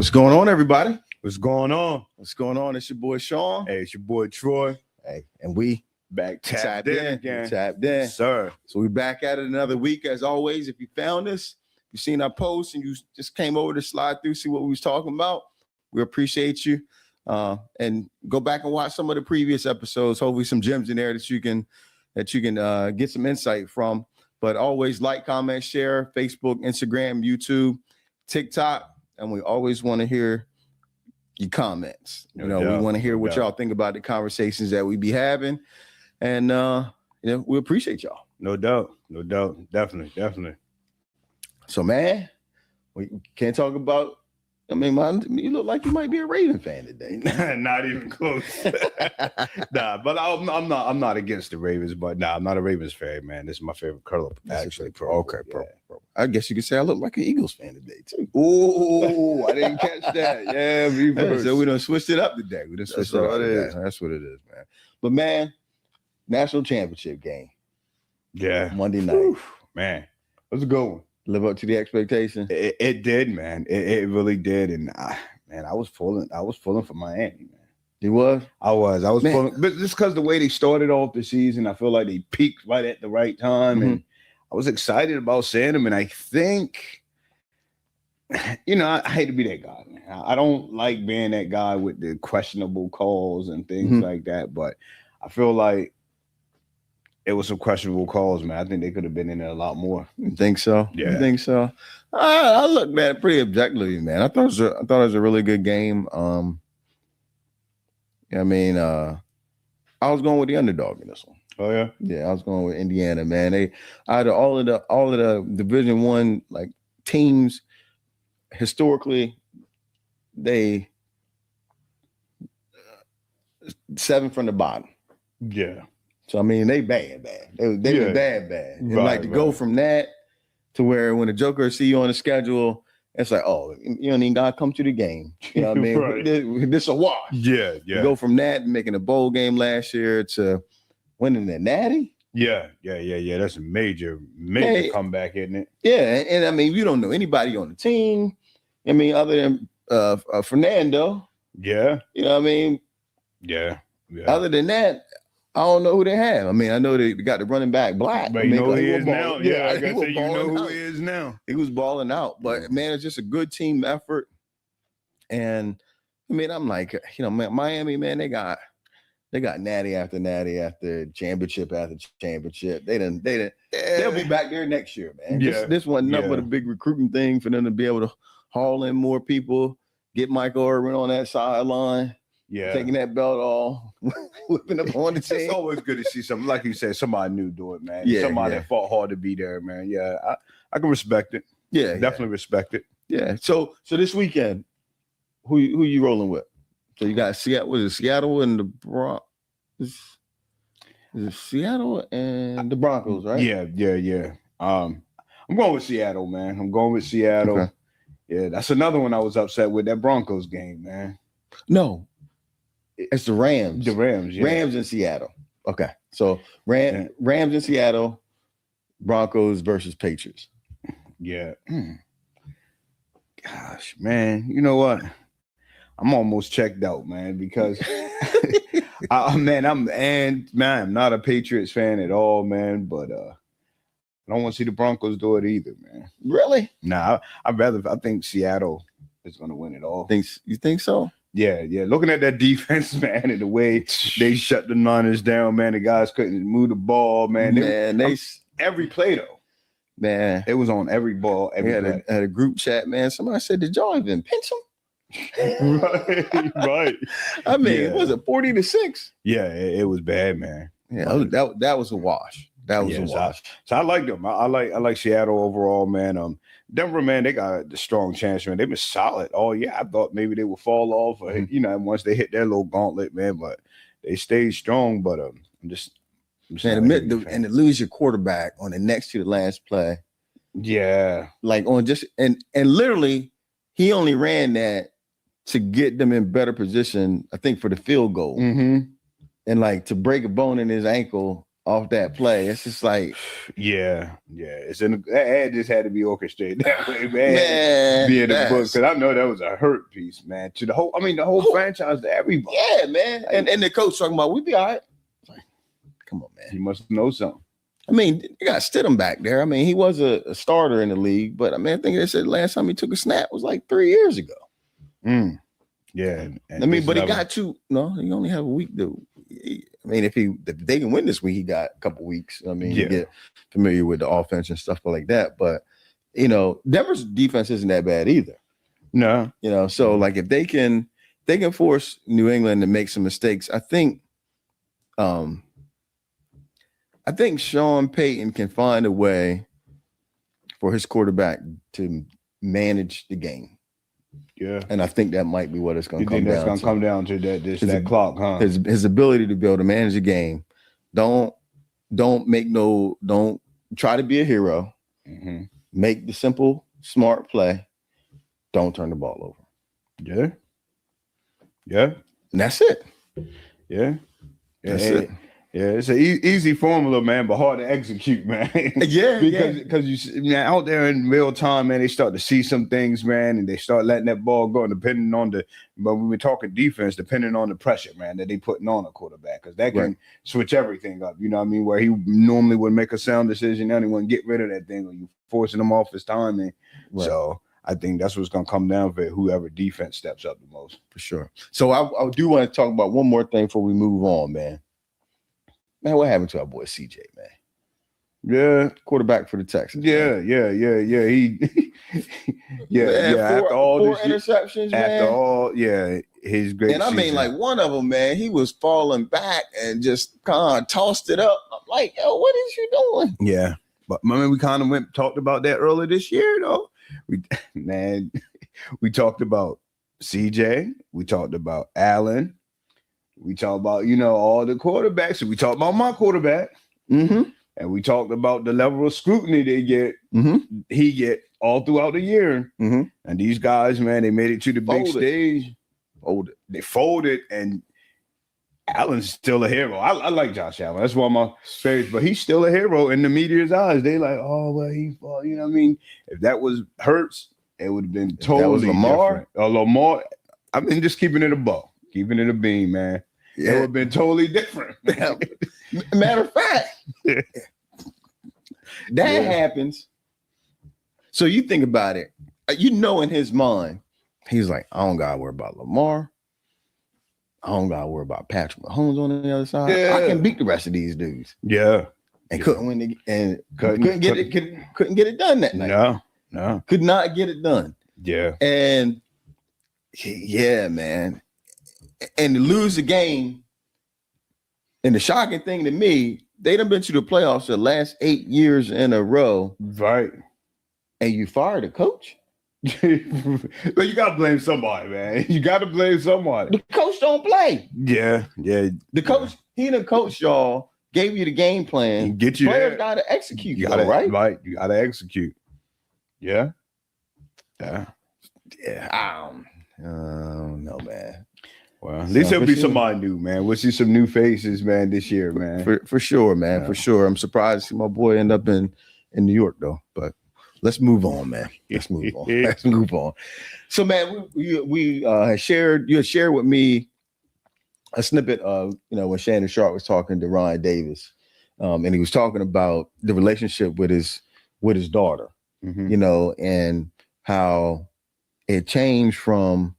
What's going on, everybody? What's going on? What's going on? It's your boy Sean. Hey, it's your boy Troy. Hey, and we Back tapped in again. Tapped in. Sir. So we're back at it another week. As always, if you found us, you've seen our posts and you just came over to slide through, see what we was talking about, we appreciate you. And go back and watch some of the previous episodes. Hopefully some gems in there that you can get some insight from. But always like, comment, share, Facebook, Instagram, YouTube, TikTok. And we always want to hear your comments. We want to hear what y'all think about the conversations that we be having. And we appreciate y'all. No doubt. Definitely. So, man, we can't talk about, you look like you might be a Raven fan today. Not even close. Nah, but I'm not against the Ravens, but I'm not a Ravens fan, man. This is my favorite color, actually. Okay, bro. I guess you could say I look like an Eagles fan today, too. Oh, I didn't catch that. Yeah, reverse. So we done switched it up today. That's what it is, man. But, man, national championship game. Yeah. Monday night. Oof, man, let's go. Live up to the expectation. It did, man. It really did. And I was pulling for Miami, man. You was? I was pulling, but just because the way they started off the season, I feel like they peaked right at the right time. Mm-hmm. And I was excited about seeing them. And I think, I hate to be that guy, man. I don't like being that guy with the questionable calls and things like that. But I feel like it was some questionable calls, man. I think they could have been in there a lot more. You think so? Yeah. You think so? I looked at it pretty objectively, man. I thought it was a really good game. I was going with the underdog in this one. Oh yeah? Yeah, I was going with Indiana, man. They out of all of the Division I like teams historically, they 7 from the bottom. Yeah. So, they bad. They were bad. And to go from that to where when the Joker see you on the schedule, it's like, oh, you don't even got to come to the game. You know what I mean? Right. This a wash. Yeah. You go from that, making a bowl game last year to winning the Natty. Yeah. That's a major comeback, isn't it? Yeah, and you don't know anybody on the team. Other than Fernando. Yeah. You know what I mean? Yeah. Other than that, I don't know who they have. I know they got the running back Black. But you know who he is now? Yeah, I gotta say, you know who he is now. He was balling out. But, man, it's just a good team effort. And, I'm like, Miami, man, they got natty after natty after championship after championship. They'll be back there next year, man. Yeah. This wasn't nothing but a big recruiting thing for them to be able to haul in more people, get Michael Irvin on that sideline. Yeah, taking that belt off, whipping up on the team. It's always good to see something, like you said, somebody new do it, man. Yeah, somebody that fought hard to be there, man. Yeah, I can respect it. Yeah, definitely respect it. Yeah. So this weekend, who you rolling with? So you got Seattle. Was it Seattle and the Broncos? Is it Seattle and the Broncos, right? Yeah. I'm going with Seattle, man. Okay. Yeah, that's another one I was upset with, that Broncos game, man. No. It's the Rams. The Rams, yeah. Rams in Seattle. Okay. So Rams in Seattle, Broncos versus Patriots. Yeah. Gosh, man. You know what? I'm almost checked out, man, because I'm not a Patriots fan at all, man, but I don't want to see the Broncos do it either, man. Really? Nah, I think Seattle is going to win it all. You think so? Yeah. Looking at that defense, man, and the way they shut the Niners down, man, the guys couldn't move the ball, man. Every play though, man, it was on every ball. Had a group chat, man. Somebody said, "Did y'all even pinch them?" right. Was it 40-6? Yeah, it was bad, man. Yeah, that was a wash. That was a wash. So I like them. I like Seattle overall, man. Denver, man, they got a strong chance, man. They've been solid all year. I thought maybe they would fall off, once they hit their little gauntlet, man. But they stayed strong. But I'm just man, and to lose your quarterback on the next to the last play. Yeah, like on just and literally, he only ran that to get them in better position, I think, for the field goal. Mm-hmm. And like to break a bone in his ankle off that play. It's just like, yeah. It's that just had to be orchestrated that way, man. man, Be in the book, because I know that was a hurt piece, man. To the whole, the whole franchise, to everybody. Yeah, man. And the coach talking about, we be all right. Like, come on, man. He must know something. I mean, you got Stidham back there. I mean, he was a starter in the league, but I mean, I think they said the last time he took a snap was like 3 years ago. Yeah. I mean, but he got he only have a week if they can win this week, he got a couple weeks. I mean, you get familiar with the offense and stuff like that. But, Denver's defense isn't that bad either. No. So like if they can force New England to make some mistakes, I think Sean Payton can find a way for his quarterback to manage the game. Yeah. And I think that might be what it's going to come down to. That's going to come down to that clock, huh? His ability to be able to manage the game. Don't try to be a hero. Mm-hmm. Make the simple, smart play. Don't turn the ball over. Yeah. And that's it. Yeah. That's it. Yeah, it's an easy formula, man, but hard to execute, man. because you out there in real time, man, they start to see some things, man, and they start letting that ball go. Depending on but when we're talking defense, depending on the pressure, man, that they putting on a quarterback, because that can switch everything up. You know what I mean? Where he normally would make a sound decision, now he wouldn't get rid of that thing, or you forcing him off his timing. Right. So I think that's what's going to come down for whoever defense steps up the most, for sure. So I do want to talk about one more thing before we move on, man. Man, what happened to our boy CJ, man? Yeah, quarterback for the Texans. Yeah. He, after all four interceptions, man. His great. And I mean, like one of them, man, he was falling back and just kind of tossed it up. I'm like, yo, what is you doing? Yeah, but we kind of talked about that earlier this year, though. We talked about CJ. We talked about Allen. We talked about, all the quarterbacks. And we talked about my quarterback. Mm-hmm. And we talked about the level of scrutiny he get all throughout the year. Mm-hmm. And these guys, man, they made it to the big stage. They folded, and Allen's still a hero. I like Josh Allen. That's one of my favorites, but he's still a hero in the media's eyes. They like, oh, well, he fought. You know what I mean? If that was Hurts, it would have been totally that was Lamar. Different. Lamar, I mean, just keeping it a buck. Keeping it a beam, man. Yeah. It would have been totally different. Matter of fact, that happens. So you think about it. In his mind, he's like, I don't got to worry about Lamar. I don't got to worry about Patrick Mahomes on the other side. Yeah. I can beat the rest of these dudes. Yeah. And couldn't win couldn't get it done that night. No. Could not get it done. Yeah. And yeah, man. And to lose the game, and the shocking thing to me, they done been to the playoffs the last 8 years in a row. Right. And you fired a coach? But you got to blame somebody, man. You got to blame somebody. The coach don't play. Yeah. The coach, he done coached y'all, gave you the game plan. Get you Players there. got to execute, right? Right. You got to execute. Yeah. I don't know, man. Well, at least it'll be somebody new, man. We'll see some new faces, man, this year, man. For sure, man. For sure. I'm surprised to see my boy end up in New York, though. But let's move on, man. Let's move on. So, man, we had shared. You had shared with me a snippet of when Shannon Sharp was talking to Ryan Davis, and he was talking about the relationship with his daughter, and how it changed from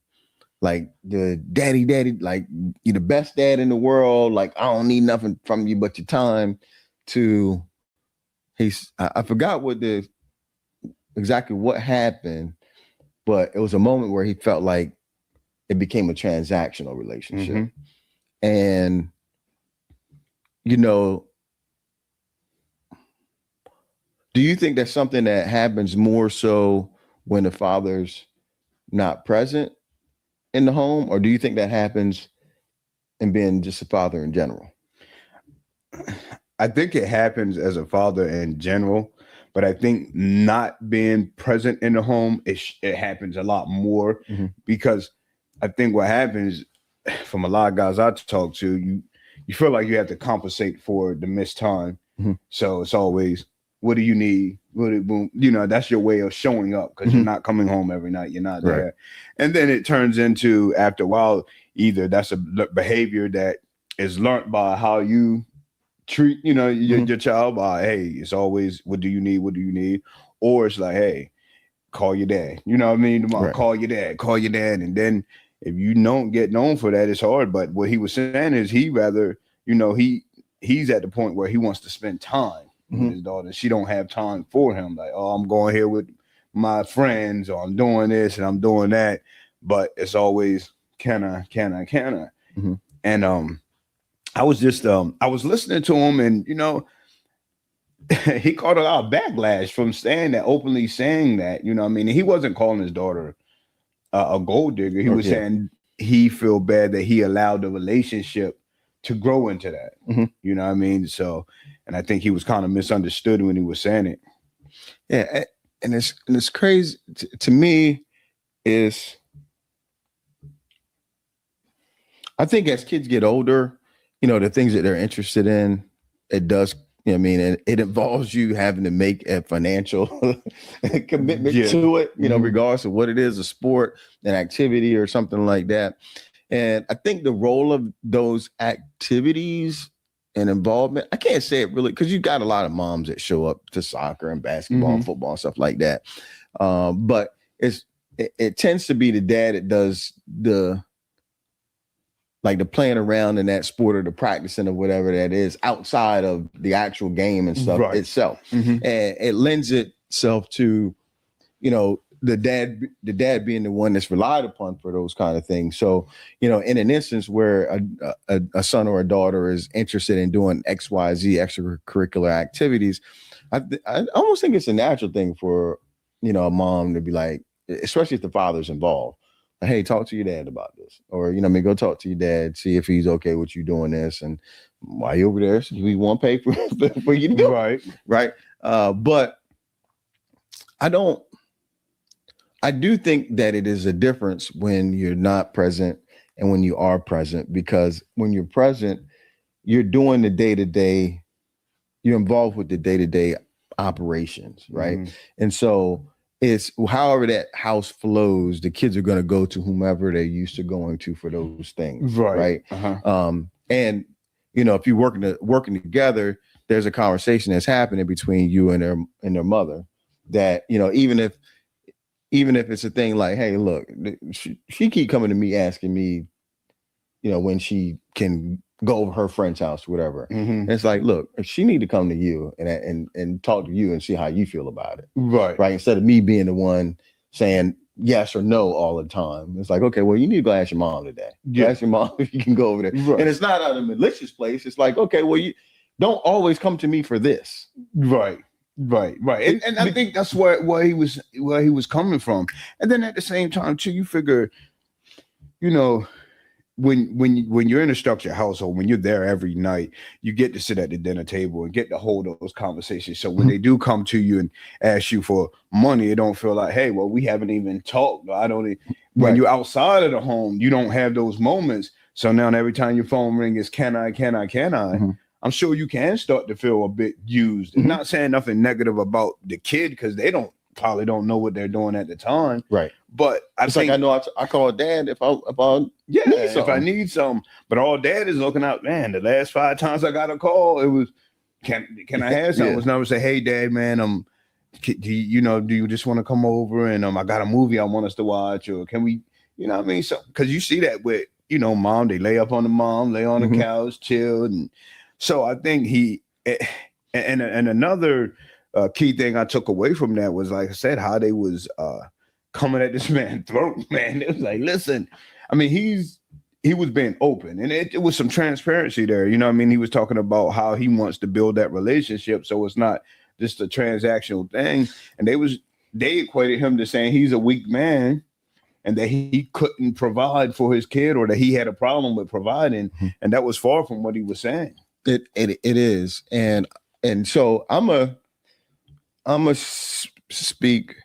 like the daddy, like you're the best dad in the world. Like, I don't need nothing from you but your time, to I forgot exactly what happened, but it was a moment where he felt like it became a transactional relationship. Mm-hmm. And, do you think that's something that happens more so when the father's not present in the home, or do you think that happens in being just a father in general? I think it happens as a father in general, but I think not being present in the home, it happens a lot more, because I think what happens from a lot of guys I talk to, you feel like you have to compensate for the missed time. Mm-hmm. So it's always, what do you need? That's your way of showing up, because Mm-hmm. you're not coming home every night. You're not there. Right. And then it turns into, after a while, either that's a behavior that is learned by how you treat, your child, by, hey, it's always, what do you need? What do you need? Or it's like, hey, call your dad. You know what I mean? Right. Call your dad. And then if you don't get known for that, it's hard. But what he was saying is he rather, he's at the point where he wants to spend time with his daughter. She don't have time for him. Like, oh, I'm going here with my friends, or I'm doing this and I'm doing that. But it's always, can I? Mm-hmm. And I was just I was listening to him, and he caught a lot of backlash from openly saying that, and he wasn't calling his daughter a gold digger. He was saying he feel bad that he allowed the relationship to grow into that. Mm-hmm. You know what I mean? So, and I think he was kind of misunderstood when he was saying it. Yeah, and it's crazy to me. I think as kids get older, the things that they're interested in, it does. And it involves you having to make a financial commitment to it, regardless of what it is, a sport, an activity, or something like that. And I think the role of those activities and involvement, I can't say it really, because you got a lot of moms that show up to soccer and basketball and football and stuff like that. But it tends to be the dad that does the playing around in that sport, or the practicing, or whatever that is, outside of the actual game and stuff itself. Mm-hmm. And it lends itself to, the dad being the one that's relied upon for those kind of things. So, in an instance where a son or a daughter is interested in doing XYZ extracurricular activities, I almost think it's a natural thing for, a mom to be like, especially if the father's involved, hey, talk to your dad about this, or, go talk to your dad, see if he's okay with you doing this. And while you're over there, we won't pay for you to do it. Right. But I do think that it is a difference when you're not present and when you are present, because when you're present, you're doing the day-to-day, you're involved with the day-to-day operations. Right. Mm-hmm. And so it's however that house flows, the kids are going to go to whomever they're used to going to for those things. Right. Uh-huh. And, if you're working together, there's a conversation that's happening between you and their mother that, even if it's a thing like, hey, look, she keep coming to me asking me, when she can go over her friend's house, whatever. Mm-hmm. And it's like, look, she need to come to you and talk to you and see how you feel about it. Right. Instead of me being the one saying yes or no all the time. It's like, okay, well, you need to go ask your mom today. Ask your mom if you can go over there. Right. And it's not out of a malicious place. It's like, okay, well, you don't always come to me for this. Right. And I think that's where he was coming from. And then at the same time, too, you figure, when you're in a structured household, when you're there every night, you get to sit at the dinner table and get to hold those conversations. So when they do come to you and ask you for money, it don't feel like, hey, well, we haven't even talked. When you're outside of the home, you don't have those moments. So now every time your phone rings, is can I? Mm-hmm. I'm sure you can start to feel a bit used. Mm-hmm. Not saying nothing negative about the kid, because they probably don't know what they're doing at the time. Right. But I think, like, I know I call dad if I need something. But all dad is looking out, man, the last 5 times I got a call, it was, can I have something? It was never say, hey, dad, man, do you just want to come over and I got a movie I want us to watch, or can we, you know what I mean? So, because you see that with, mom, they lay up on the mom, lay on the couch, chill. And so I think and another key thing I took away from that was, like I said, how they was coming at this man's throat, man. It was like, listen, I mean, he was being open, and it was some transparency there. You know what I mean? He was talking about how he wants to build that relationship, so it's not just a transactional thing. And they equated him to saying he's a weak man and that he couldn't provide for his kid, or that he had a problem with providing. And that was far from what he was saying. It is. And so I'm a speak,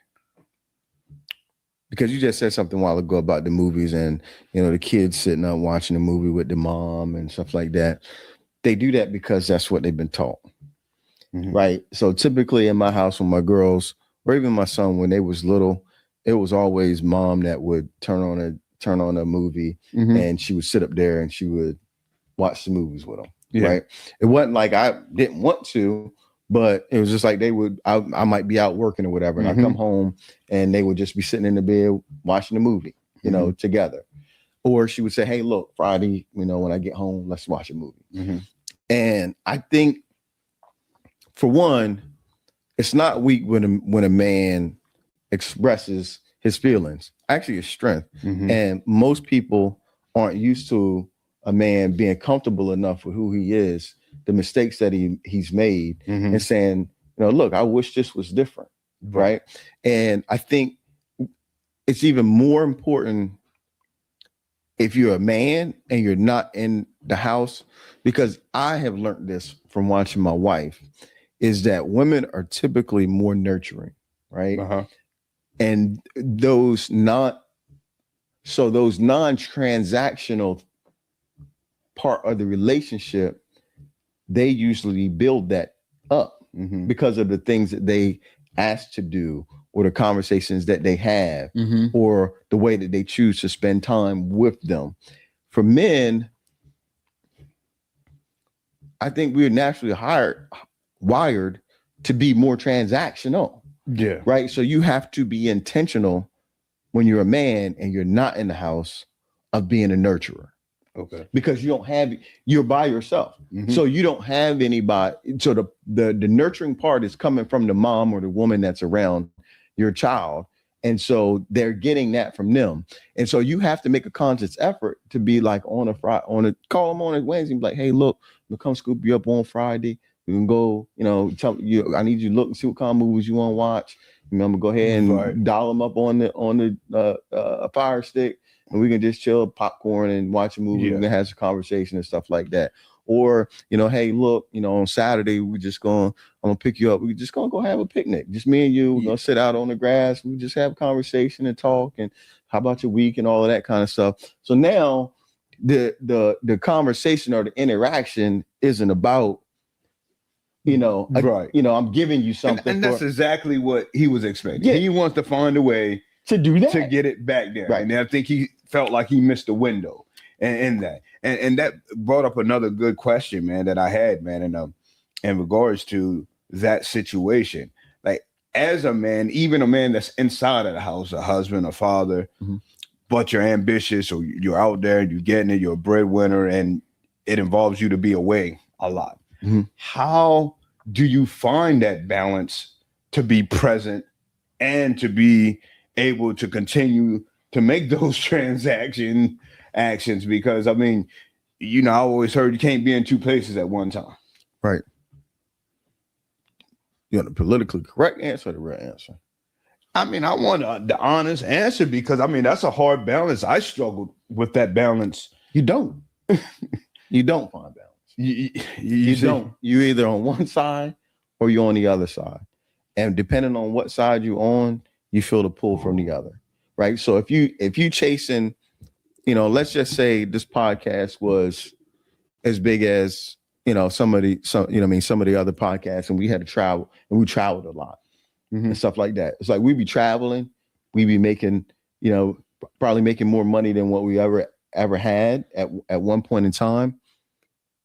because you just said something a while ago about the movies and, the kids sitting up watching the movie with the mom and stuff like that. they do that because that's what they've been taught. Right. So typically in my house, when my girls or even my son, when they was little, it was always mom that would turn on a movie and she would sit up there and she would watch the movies with them. Yeah. Right. It wasn't like I didn't want to, but it was just like I might be out working or whatever. And I come home and they would just be sitting in the bed watching the movie, you know, together. Or she would say, hey, look, Friday, you know, when I get home, let's watch a movie. And I think, for one, it's not weak when a man expresses his feelings. Actually, it's strength. And most people aren't used to a man being comfortable enough with who he is, the mistakes that he's made, and saying, you know, look, I wish this was different, right? And I think it's even more important if you're a man and you're not in the house, because I have learned this from watching my wife, is that women are typically more nurturing, right? And those non-transactional part of the relationship, they usually build that up because of the things that they ask to do, or the conversations that they have, or the way that they choose to spend time with them. For men, I think we're naturally wired to be more transactional. Yeah. Right. So you have to be intentional when you're a man and you're not in the house of being a nurturer. Okay. Because you're by yourself. So you don't have anybody. So the nurturing part is coming from the mom or the woman that's around your child. And so they're getting that from them. And so you have to make a conscious effort to be like call them on a Wednesday and be like, hey, look, we'll come scoop you up on Friday. We can go, you know, I need you to look and see what kind of movies you want to watch. You know, I'm gonna go ahead and dial them up on the Fire Stick, and we can just chill, popcorn, and watch a movie. Yeah. We can have some conversation and stuff like that. Or, you know, hey, look, you know, on Saturday I'm gonna pick you up. We're just gonna go have a picnic, just me and you. We're gonna sit out on the grass. We just have a conversation and talk. And how about your week and all of that kind of stuff. So now the conversation or the interaction isn't about, you know, I'm giving you something. And that's exactly what he was expecting. Yeah. He wants to find a way to do that, to get it back there. Right. And I think he felt like he missed the window in that. And that brought up another good question, man, that I had, man, in regards to that situation. Like, as a man, even a man that's inside of the house, a husband, a father, but you're ambitious, or you're out there, you're getting it, you're a breadwinner, and it involves you to be away a lot. How do you find that balance to be present and to be able to continue to make those actions? Because, I mean, you know, I always heard you can't be in two places at one time. Right. You want the politically correct answer or the real answer? I mean, I want the honest answer, because, I mean, that's a hard balance. I struggled with that balance. You don't. You don't find balance. You don't. You're either on one side or you're on the other side. And depending on what side you're on, you feel the pull from the other. Right. So if you chasing, you know, let's just say this podcast was as big as, you know, some of the other podcasts, and we had to travel, and we traveled a lot and stuff like that. It's like we'd be traveling, we'd be making, you know, probably making more money than what we ever had at one point in time.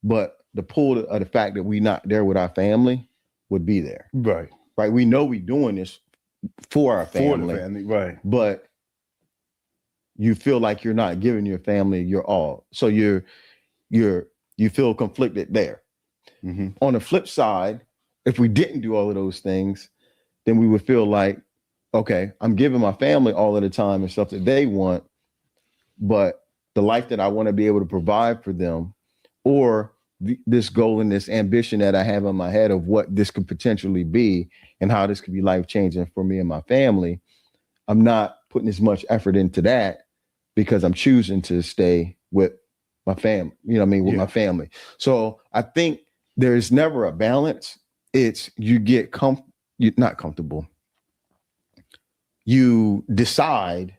But the pull of the fact that we're not there with our family would be there. Right. Right. We know we're doing this for our family. For the family, right. But you feel like you're not giving your family your all. So you feel conflicted there. On the flip side, if we didn't do all of those things, then we would feel like, okay, I'm giving my family all of the time and stuff that they want, but the life that I want to be able to provide for them, or this goal and this ambition that I have in my head of what this could potentially be and how this could be life-changing for me and my family, I'm not putting as much effort into that because I'm choosing to stay with my family, you know what I mean, with my family. So I think there's never a balance. It's you get you're not comfortable. You decide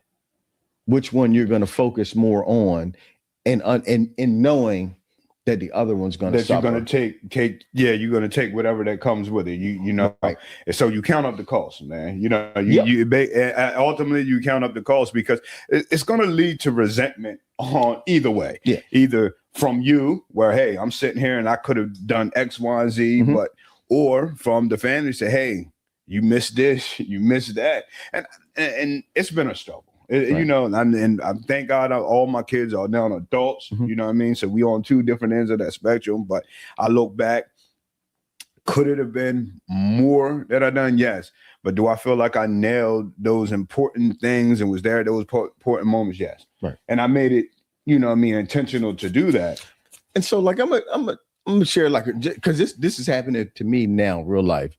which one you're going to focus more on, and knowing that the other one's going to that suffer. you're going to take. Yeah, you're going to take whatever that comes with it. You know, Right. and so you count up the cost, man. You know, ultimately you count up the cost because it's going to lead to resentment on either way. Yeah. Either from you, where hey, I'm sitting here and I could have done X, Y, and Z, but or from the family say, hey, you missed this, you missed that, and it's been a struggle. You know, and I thank God all my kids are now adults, you know what I mean? So we on two different ends of that spectrum, but I look back, could it have been more that I done? Yes. But do I feel like I nailed those important things and was there at those important moments? Yes. Right. And I made it, you know what I mean, intentional to do that. And so like, I'm gonna share like, cause this is happening to me now, real life.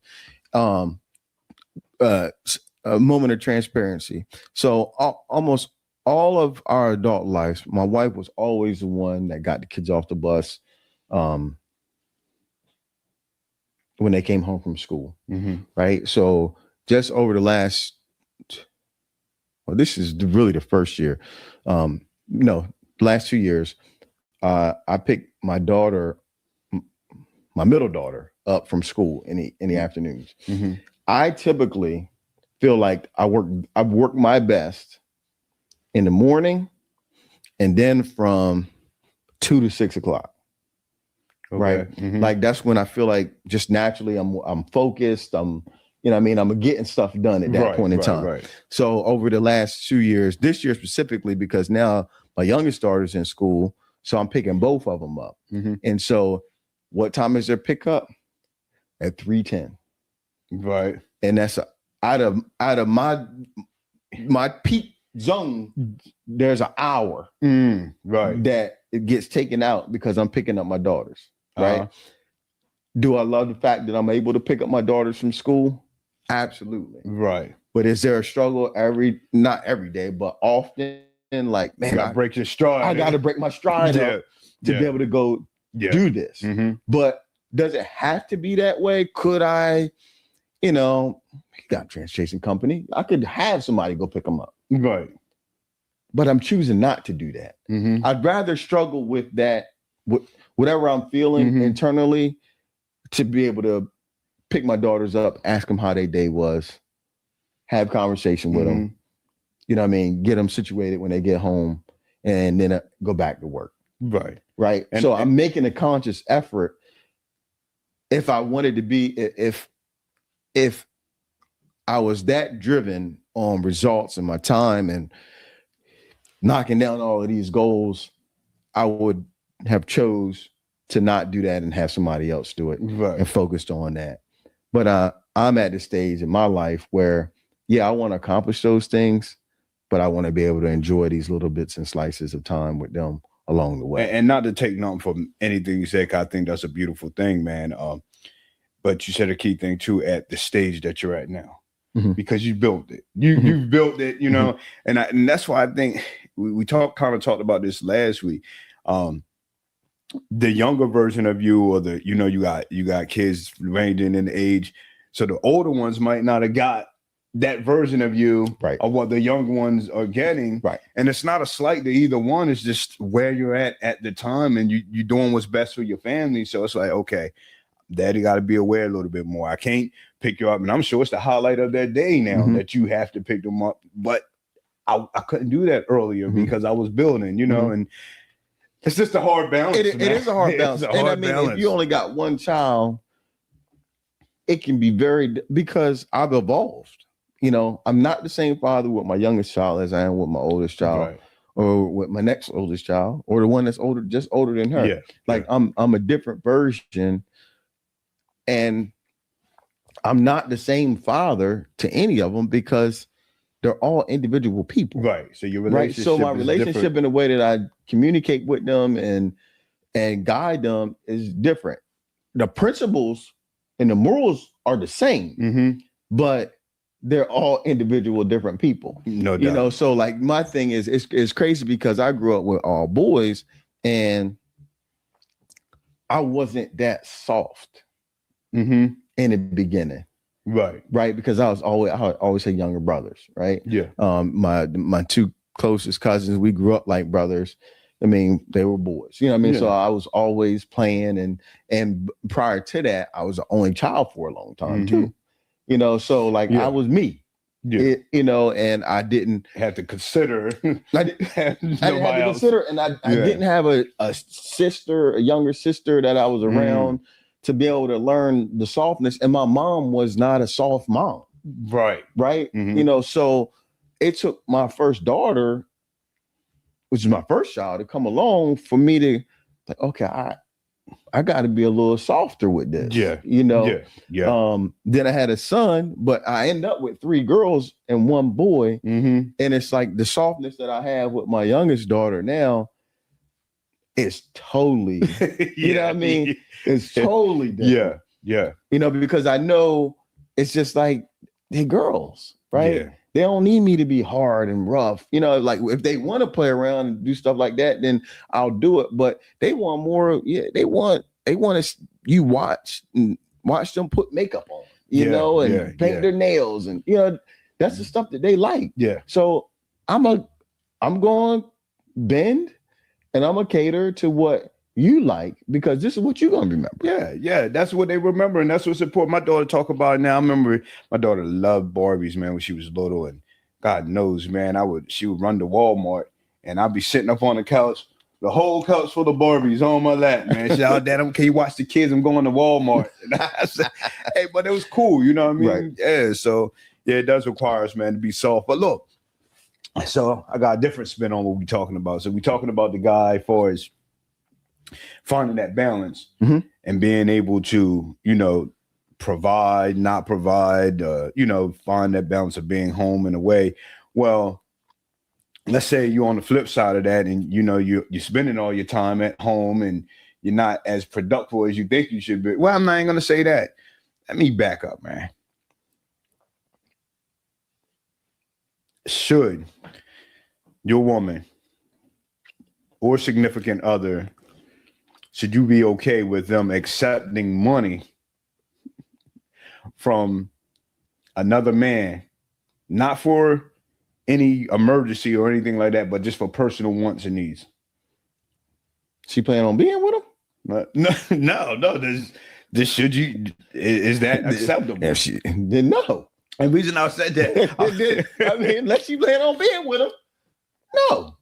A moment of transparency. So almost all of our adult lives, my wife was always the one that got the kids off the bus when they came home from school. Right. So just over the last, well, this is really the first year. Last 2 years, I picked my daughter, my middle daughter, up from school in the afternoons. I typically feel like I've worked my best in the morning and then from 2 to 6 o'clock. Okay. Right. Like that's when I feel like just naturally I'm focused. I'm getting stuff done at that point in time. Right. So over the last 2 years, this year specifically, because now my youngest daughter's in school, so I'm picking both of them up. And so what time is their pickup? At 3:10. Right. And that's out of my peak zone, there's an hour that it gets taken out because I'm picking up my daughters. Right. Do I love the fact that I'm able to pick up my daughters from school? Absolutely. Right. But is there a struggle not every day, but often? Like, man, you gotta break your stride. I got to break my stride up to be able to go do this. But does it have to be that way? Could I, you got a transportation company. I could have somebody go pick them up. Right. But I'm choosing not to do that. I'd rather struggle with that, whatever I'm feeling internally, to be able to pick my daughters up, ask them how their day was, have conversation with them, you know what I mean? Get them situated when they get home and then go back to work. Right. Right. And I'm making a conscious effort. If I wanted to be, if I was that driven on results and my time and knocking down all of these goals, I would have chose to not do that and have somebody else do it and focused on that. But I'm at the stage in my life where, I want to accomplish those things, but I want to be able to enjoy these little bits and slices of time with them along the way. And not to take nothing from anything you said, 'cause I think that's a beautiful thing, man. But you said a key thing too at the stage that you're at now, because you built it. You've built it, and that's why I think we talked about this last week. The younger version of you, or you got kids ranging in age, so the older ones might not have got that version of you, of what the younger ones are getting. Right. And it's not a slight to either one. It's just where you're at the time, and you're doing what's best for your family. So it's like, okay, daddy got to be aware a little bit more. I can't pick you up. And I'm sure it's the highlight of that day now that you have to pick them up. But I couldn't do that earlier because I was building, and it's just a hard balance. It is a hard balance. If you only got one child, it can be because I've evolved. I'm not the same father with my youngest child as I am with my oldest child, or with my next oldest child, or the one that's just older than her. Yeah. I'm a different version, and I'm not the same father to any of them because they're all individual people. Right. So your relationship. So my relationship and the way that I communicate with them and guide them is different. The principles and the morals are the same, but they're all individual different people. No doubt. So like my thing is, it's crazy because I grew up with all boys and I wasn't that soft in the beginning. Right. Because I always had younger brothers. Right. Yeah. My two closest cousins, we grew up like brothers. I mean, they were boys. You know what I mean? So Yeah. I was always playing, and prior to that, I was the only child for a long time too. You know, so like I was me. Yeah. You know, and I didn't have to consider. I didn't have to consider, and I didn't have a sister, a younger sister that I was around to be able to learn the softness. And my mom was not a soft mom. Right. You know, so it took my first daughter, which is my first child, to come along for me to like, okay, I got to be a little softer with this. You know. Then I had a son, but I ended up with 3 girls and 1 boy. And it's like the softness that I have with my youngest daughter now is totally, you know what I mean? It's totally different. Yeah. You know, because I know it's just like they're girls, right? Yeah. They don't need me to be hard and rough. You know, like if they want to play around and do stuff like that, then I'll do it. But they want more. Yeah, they want you watch them put makeup on, you know, and paint their nails, and you know, that's the stuff that they like. Yeah. So I'm going to bend, and I'm gonna cater to what you like, because this is what you're gonna remember. Yeah, that's what they remember, and that's what's important. My daughter talk about it now. I remember my daughter loved Barbies, man, when she was little, and God knows, man, she would run to Walmart, and I'd be sitting up on the couch, the whole couch full of Barbies on my lap, man. She said, "Oh, Dad, can you watch the kids? I'm going to Walmart." And I said, "Hey, but it was cool, you know what I mean?" Right. Yeah. So yeah, it does require us, man, to be soft. But look, so I got a different spin on what we're talking about. So we're talking about the guy for his finding that balance and being able to, you know, provide, not provide, you know, find that balance of being home in a way. Well, let's say you're on the flip side of that, and you know you're spending all your time at home and you're not as productive as you think you should be. Well, I'm not even gonna say that. Let me back up, man. Should your woman or significant other, should you be okay with them accepting money from another man, not for any emergency or anything like that, but just for personal wants and needs? She planning on being with him? No. Should you? Is that acceptable? If she didn't know. And the reason I said that, I mean, unless she plan on being with him, no.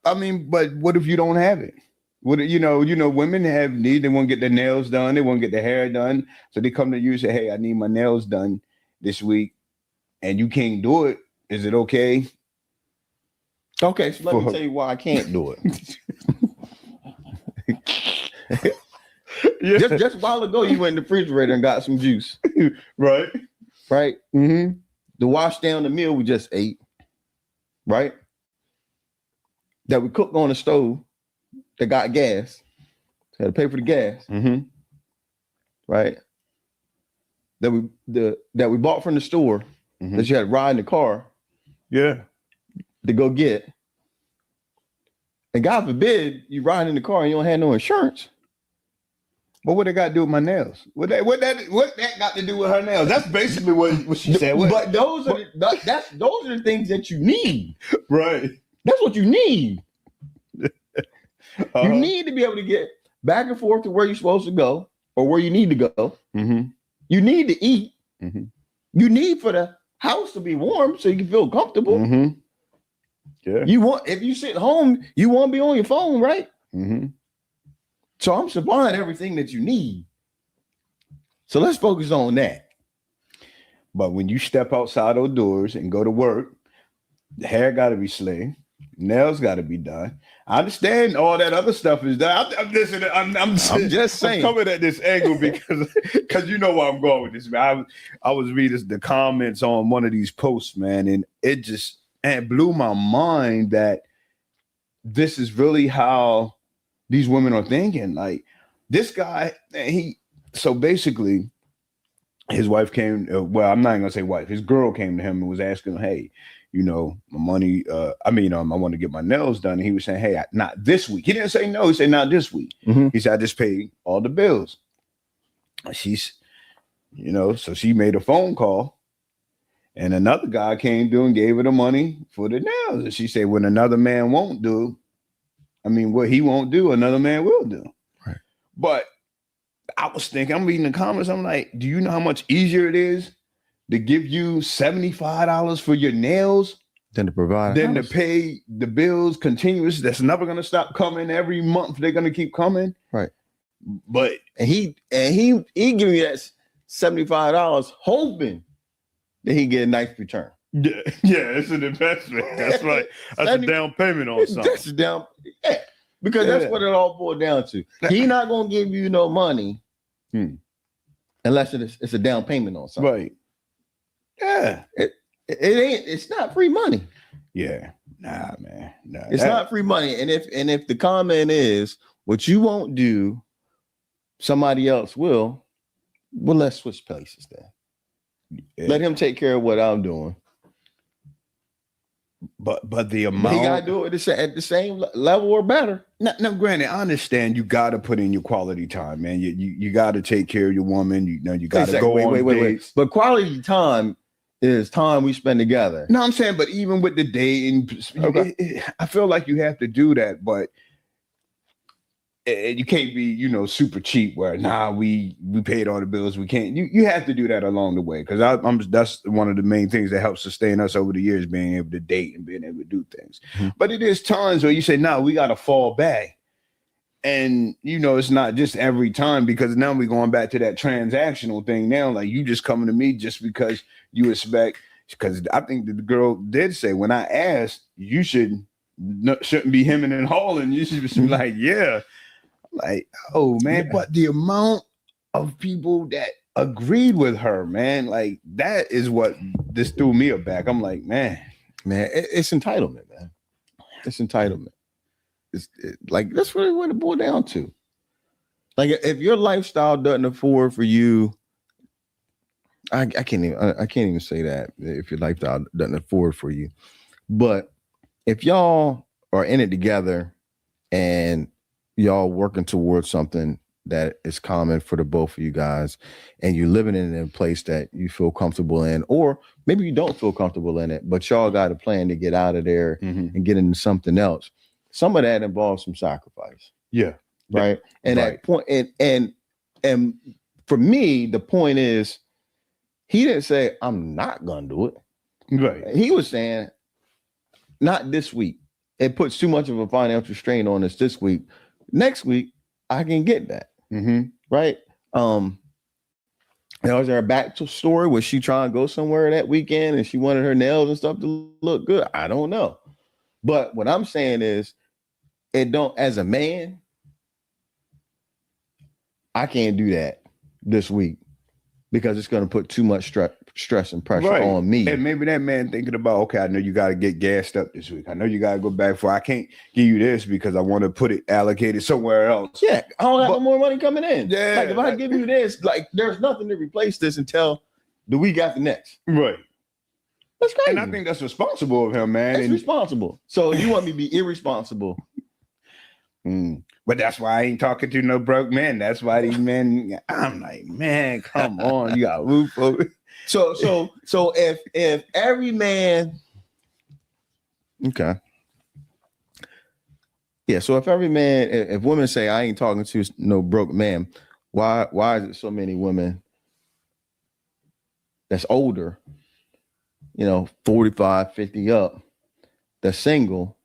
I mean, but what if you don't have it? What, you know, women have need. They want to get their nails done. They want to get their hair done. So they come to you and say, "Hey, I need my nails done this week," and you can't do it. Is it okay? Okay, so let me tell you why I can't do it. Just a while ago, you went in the refrigerator and got some juice. Right. The wash down the meal we just ate, right? That we cooked on the stove that got gas. Had to pay for the gas. Right? That we bought from the store, that you had to ride in the car. Yeah. To go get. And God forbid you ride in the car and you don't have no insurance. But what they got to do with my nails? What that got to do with her nails? That's basically what she said. But those are the things that you need. Right. That's what you need. You need to be able to get back and forth to where you're supposed to go or where you need to go. You need to eat. You need for the house to be warm so you can feel comfortable. Yeah. If you sit home, you want to be on your phone, right? So I'm supplying everything that you need. So let's focus on that. But when you step outside those doors and go to work, the hair got to be slayed, nails got to be done. I understand all that other stuff is done. I'm just saying. I'm coming at this angle because you know where I'm going with this, man. I was reading the comments on one of these posts, man, and it blew my mind that this is really how these women are thinking. Like this guy, so basically his wife came, well, I'm not even gonna say wife, his girl came to him and was asking him, "Hey, you know, my money, I want to get my nails done." And he was saying, "Hey, not this week." He didn't say no, he said, "Not this week." He said, "I just paid all the bills." She's, so she made a phone call and another guy came through and gave her the money for the nails. And she said, "When another man won't do, I mean, what he won't do, another man will do. Right. But I was thinking, I'm reading the comments. I'm like, do you know how much easier it is to give you $75 for your nails Than to provide. than to pay the bills continuous? That's never going to stop coming every month. They're going to keep coming. Right. But And he give me that $75 hoping that he get a nice return. yeah, it's an investment. That's right. That's a down payment on something. That's a down. Yeah. Because that's what it all boils down to. He not gonna give you no money unless it's a down payment on something. Right. Yeah. It ain't. It's not free money. Yeah. Nah, man. Nah, it's not free money. And if the comment is what you won't do, somebody else will. Well, let's switch places then. Yeah. Let him take care of what I'm doing. But the amount he gotta do it at the same level or better. Now, granted, I understand you got to put in your quality time, man. You got to take care of your woman. You got to go on dates. But quality time is time we spend together. No, I'm saying, but even with the dating, I feel like you have to do that. But you can't be, super cheap. Where we paid all the bills. We can't. You have to do that along the way, because that's one of the main things that helps sustain us over the years, being able to date and being able to do things. Mm-hmm. But it is times where you say, we got to fall back, and it's not just every time, because now we're going back to that transactional thing. Now, like, you just coming to me just because you expect. Because I think that the girl did say, when I asked, you shouldn't be hemming and hauling. You should just be like, yeah. Like, oh man, but the amount of people that agreed with her, man, like, that is what just threw me aback. I'm like, man, it's entitlement, man. It's entitlement. It's like, that's really what it boiled down to. Like, if your lifestyle doesn't afford for you, I can't even say that, if your lifestyle doesn't afford for you. But if y'all are in it together and y'all working towards something that is common for the both of you guys, and you're living in a place that you feel comfortable in, or maybe you don't feel comfortable in it, but y'all got a plan to get out of there and get into something else. Some of that involves some sacrifice. Yeah. Right. And that point, and for me, the point is, he didn't say, I'm not gonna do it. Right. He was saying, not this week. It puts too much of a financial strain on us this week. Next week, I can get that. Right. Was there a back story? Was she trying to go somewhere that weekend and she wanted her nails and stuff to look good? I don't know. But what I'm saying is, as a man, I can't do that this week, because it's going to put too much stress and pressure on me. And maybe that man thinking about, okay, I know you got to get gassed up this week. I know you got to go back for, I can't give you this because I want to put it allocated somewhere else. Yeah, I don't have no more money coming in. Yeah, like, if I give you this, like, there's nothing to replace this until the week after next. Right. That's crazy. And I think that's responsible of him, man. That's responsible. So you want me to be irresponsible? But that's why I ain't talking to no broke men. That's why these men, I'm like, man, come on, you got roof over. So if every man, okay, yeah. So if every man, if women say I ain't talking to no broke man, why is it so many women that's older, 45, 50 up, that's single,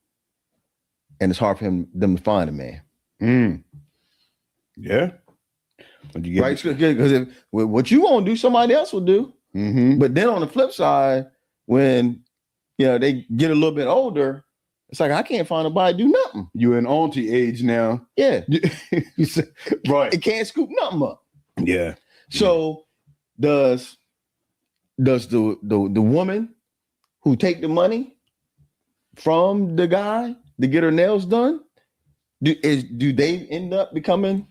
and it's hard for them to find a man? Yeah. Right. Because what you won't do, somebody else will do. But then on the flip side, when they get a little bit older, it's like, I can't find nobody to do nothing. You're in auntie age now. Yeah. Right. It can't scoop nothing up. Yeah. So does the woman who take the money from the guy to get her nails done, do they end up becoming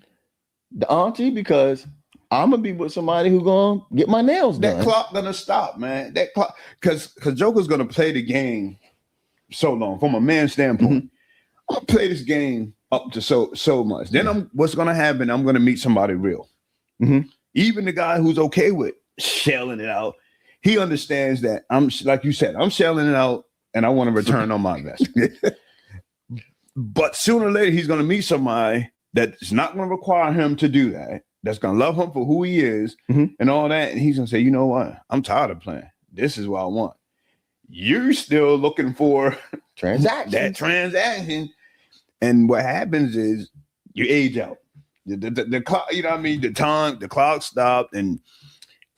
the auntie? Because I'm gonna be with somebody who gonna get my nails done. That clock gonna stop, man. That clock, because Joker's gonna play the game so long. From a man's standpoint, I'm gonna play this game up to so much. Then what's gonna happen? I'm gonna meet somebody real. Even the guy who's okay with shelling it out, he understands that I'm, like you said, I'm shelling it out, and I want to return on my investment. But sooner or later, he's going to meet somebody that's not going to require him to do that. That's going to love him for who he is and all that. And he's going to say, you know what? I'm tired of playing. This is what I want. You're still looking for that transaction. And what happens is you age out. The clock, you know what I mean? The clock stopped. And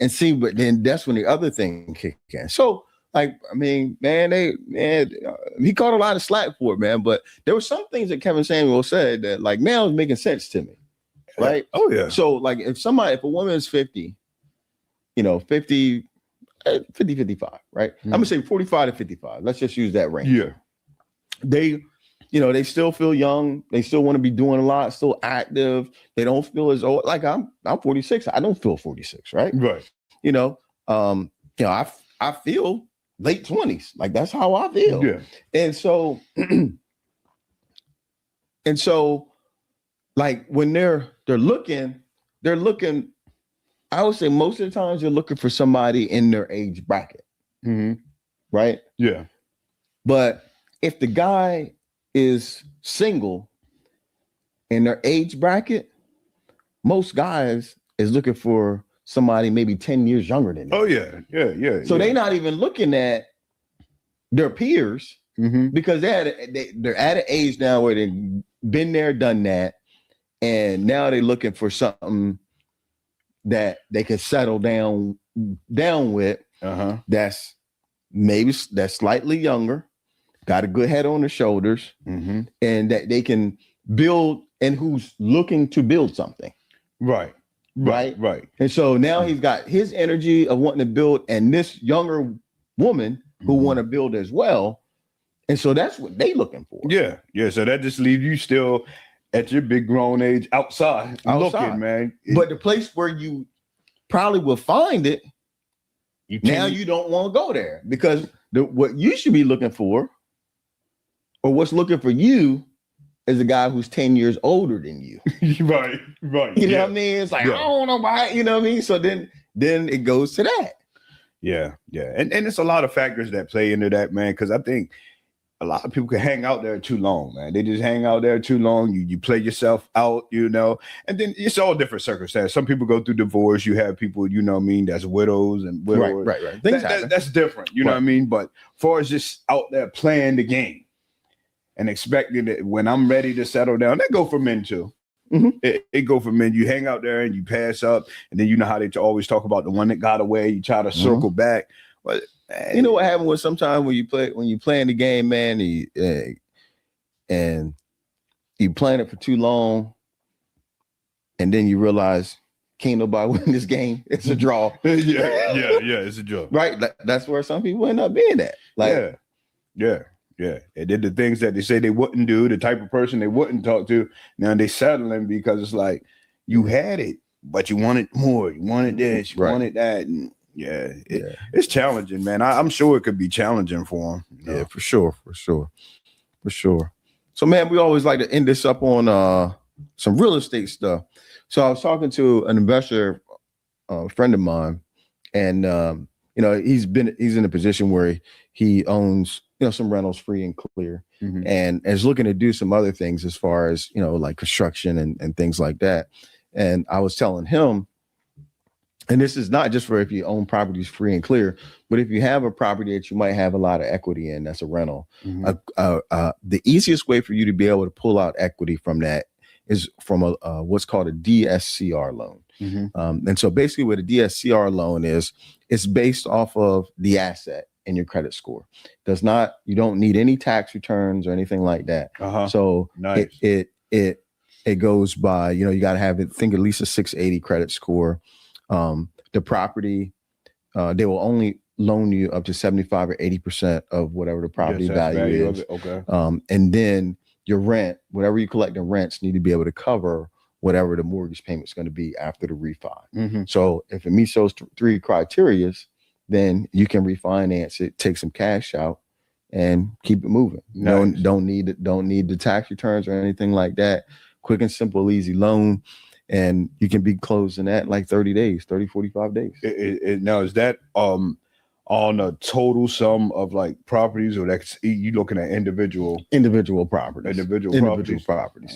see, but then that's when the other thing kicked in. So, like, I mean, man, he caught a lot of slack for it, man. But there were some things that Kevin Samuel said that, like, now is making sense to me, right? Oh yeah. So, like, if a woman is 50, 50, 55, right? I'm gonna say 45 to 55. Let's just use that range. Yeah. They still feel young. They still want to be doing a lot, still active. They don't feel as old. Like I'm 46. I don't feel 46, right? Right. I feel late 20s. Like that's how I feel. Yeah. And so like when they're looking, I would say most of the times you're looking for somebody in their age bracket. Right? Yeah. But if the guy is single in their age bracket, most guys is looking for somebody maybe 10 years younger than them. Oh yeah. So they're not even looking at their peers because they're at an age now where they've been there, done that, and now they're looking for something that they can settle down with. That's slightly younger, got a good head on their shoulders, and that they can build, and who's looking to build something. Right. And so now he's got his energy of wanting to build, and this younger woman who want to build as well. And so that's what they looking for. Yeah. So that just leaves you still at your big grown age outside. Looking, man. But the place where you probably will find it, now you don't want to go there, because what you should be looking for, or what's looking for you, is a guy who's 10 years older than you. Right. You know what I mean? It's like, I don't know why, you know what I mean? So then it goes to that. Yeah. And it's a lot of factors that play into that, man, because I think a lot of people can hang out there too long, man. They just hang out there too long. You play yourself out, and then it's all different circumstances. Some people go through divorce. You have people, that's widows and widowers. Right. That's different, you know what I mean? But as far as just out there playing the game and expecting that when I'm ready to settle down, that go for men too. It go for men. You hang out there and you pass up, and then you know how they always talk about the one that got away. You try to circle back, but you know what happened was sometimes when you play in the game, man, and you playing it for too long, and then you realize can't nobody win this game. It's a draw. yeah, it's a draw. Right. That's where some people end up being at. Like, yeah. They did the things that they say they wouldn't do, the type of person they wouldn't talk to. Now they settling because it's like you had it, but you wanted more. You wanted this, you wanted that. And it's challenging, man. I'm sure it could be challenging for them. Yeah, for sure. So, man, we always like to end this up on some real estate stuff. So I was talking to an investor, a friend of mine, and he's in a position where he owns some rentals free and clear, and is looking to do some other things as far as like construction and things like that. And I was telling him, and this is not just for if you own properties free and clear, but if you have a property that you might have a lot of equity in, that's a rental. The easiest way for you to be able to pull out equity from that is from what's called a DSCR loan. And so basically what a DSCR loan is, it's based off of the asset in your credit score. You don't need any tax returns or anything like that. So nice. It goes by, you got to have at least a 680 credit score. The property, they will only loan you up to 75 or 80% of whatever the property value is. Okay. And then your rent, whatever you collect in rents, need to be able to cover whatever the mortgage payment is going to be after the refi. So if it meets those three criteria, then you can refinance it, take some cash out, and keep it moving. Nice. Don't need the tax returns or anything like that. Quick and simple, easy loan. And you can be closing that like 30 days, 30, 45 days. Now, is that on the total sum of like properties, or that's you looking at individual properties.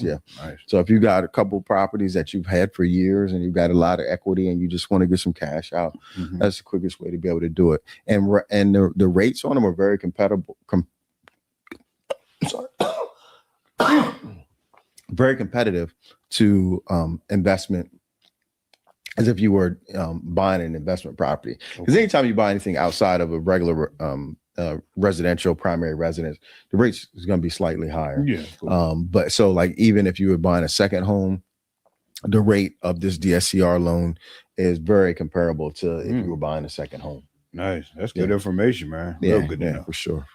Yeah. Nice. So if you got a couple properties that you've had for years and you've got a lot of equity and you just want to get some cash out, that's the quickest way to be able to do it. And the rates on them are very compatible. Very competitive to investment, as if you were buying an investment property. Because anytime you buy anything outside of a regular residential primary residence, the rates is going to be slightly higher. Yeah. Cool. But so like even if you were buying a second home, the rate of this DSCR loan is very comparable to if you were buying a second home. Nice. That's good information, man. Yeah, Real good to know. For sure.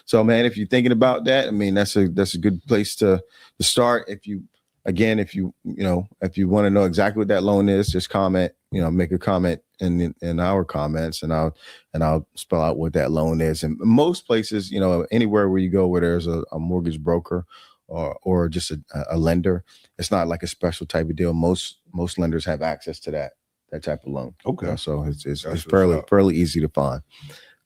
So man, if you're thinking about that, I mean, that's a good place to start. If you want to know exactly what that loan is, just comment, make a comment in our comments, and I'll spell out what that loan is. And most places, anywhere where you go where there's a mortgage broker or just a lender, it's not like a special type of deal. Most lenders have access to that type of loan. Okay. So it's fairly easy to find.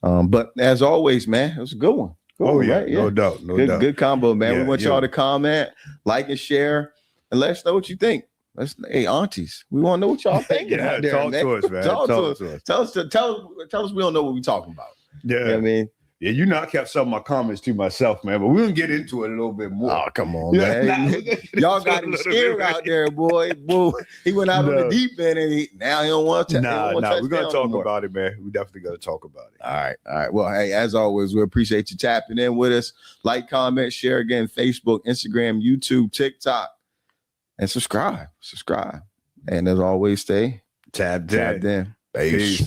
But as always, man, it was a good one. Right? No doubt. Good combo, man. Yeah, we want y'all to comment, like, and share, and let us know what you think. Hey, aunties, we want to know what y'all think. Talk to us, man. Talk to us. Tell us we don't know what we're talking about. Yeah. You know what I mean? Yeah, I kept some of my comments to myself, man, but we're going to get into it a little bit more. Oh, come on, man. Y'all got him scared out there, boy. He went out on the deep end, and now he don't want to. We're going to talk about it, man. We definitely got to talk about it. All right. Well, hey, as always, we appreciate you tapping in with us. Like, comment, share again, Facebook, Instagram, YouTube, TikTok, and subscribe. And as always, stay tapped in. Peace.